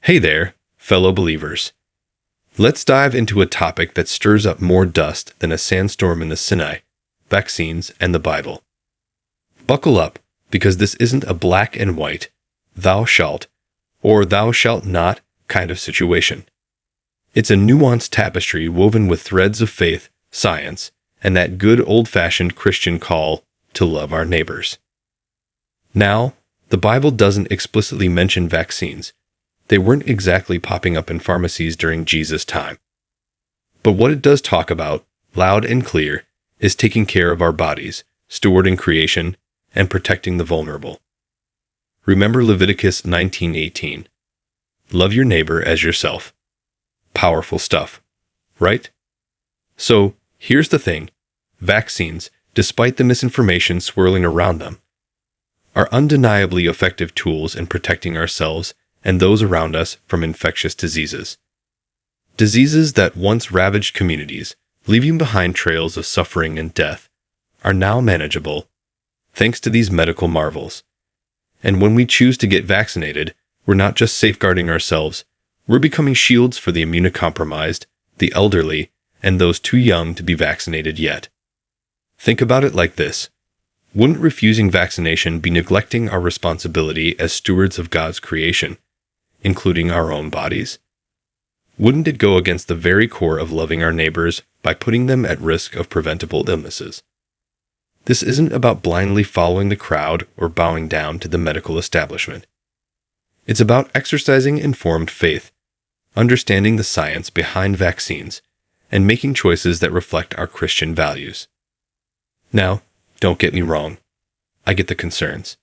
Hey there, fellow believers. Let's dive into a topic that stirs up more dust than a sandstorm in the Sinai: vaccines and the Bible. Buckle up, because this isn't a black and white, thou shalt, or thou shalt not kind of situation. It's a nuanced tapestry woven with threads of faith, science, and that good old-fashioned Christian call to love our neighbors. Now, the Bible doesn't explicitly mention vaccines. They weren't exactly popping up in pharmacies during Jesus' time. But what it does talk about, loud and clear, is taking care of our bodies, stewarding creation, and protecting the vulnerable. Remember Leviticus 19:18. Love your neighbor as yourself. Powerful stuff, right? So, here's the thing. Vaccines, despite the misinformation swirling around them, are undeniably effective tools in protecting ourselves and those around us from infectious diseases. Diseases that once ravaged communities, leaving behind trails of suffering and death, are now manageable, thanks to these medical marvels. And when we choose to get vaccinated, we're not just safeguarding ourselves, we're becoming shields for the immunocompromised, the elderly, and those too young to be vaccinated yet. Think about it like this. Wouldn't refusing vaccination be neglecting our responsibility as stewards of God's creation, including our own bodies? Wouldn't it go against the very core of loving our neighbors by putting them at risk of preventable illnesses? This isn't about blindly following the crowd or bowing down to the medical establishment. It's about exercising informed faith, understanding the science behind vaccines, and making choices that reflect our Christian values. Now, don't get me wrong. I get the concerns.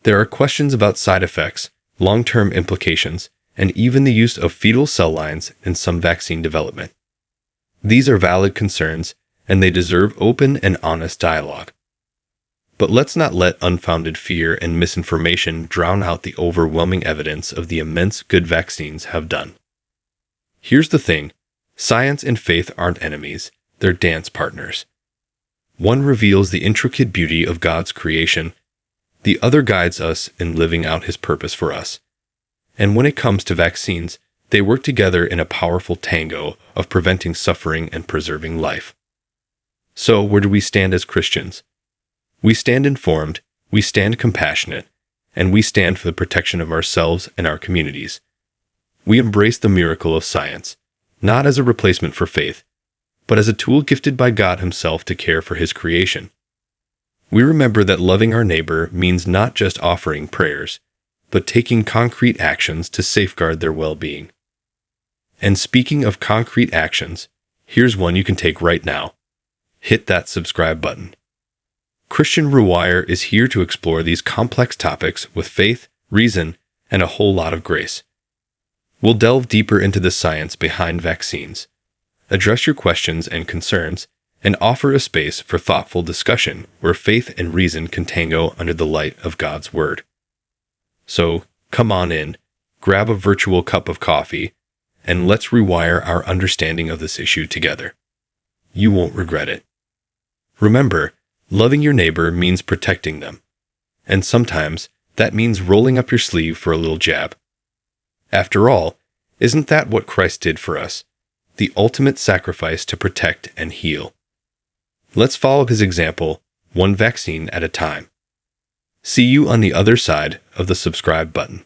There are questions about side effects, long-term implications, and even the use of fetal cell lines in some vaccine development. These are valid concerns, and they deserve open and honest dialogue. But let's not let unfounded fear and misinformation drown out the overwhelming evidence of the immense good vaccines have done. Here's the thing. Science and faith aren't enemies, they're dance partners. One reveals the intricate beauty of God's creation. The other guides us in living out His purpose for us. And when it comes to vaccines, they work together in a powerful tango of preventing suffering and preserving life. So, where do we stand as Christians? We stand informed, we stand compassionate, and we stand for the protection of ourselves and our communities. We embrace the miracle of science, not as a replacement for faith, but as a tool gifted by God Himself to care for His creation. We remember that loving our neighbor means not just offering prayers, but taking concrete actions to safeguard their well-being. And speaking of concrete actions, here's one you can take right now. Hit that subscribe button. Christian Rewire is here to explore these complex topics with faith, reason, and a whole lot of grace. We'll delve deeper into the science behind vaccines, address your questions and concerns, and offer a space for thoughtful discussion where faith and reason can tango under the light of God's Word. So, come on in, grab a virtual cup of coffee, and let's rewire our understanding of this issue together. You won't regret it. Remember, loving your neighbor means protecting them, and sometimes that means rolling up your sleeve for a little jab. After all, isn't that what Christ did for us? The ultimate sacrifice to protect and heal. Let's follow His example, one vaccine at a time. See you on the other side of the subscribe button.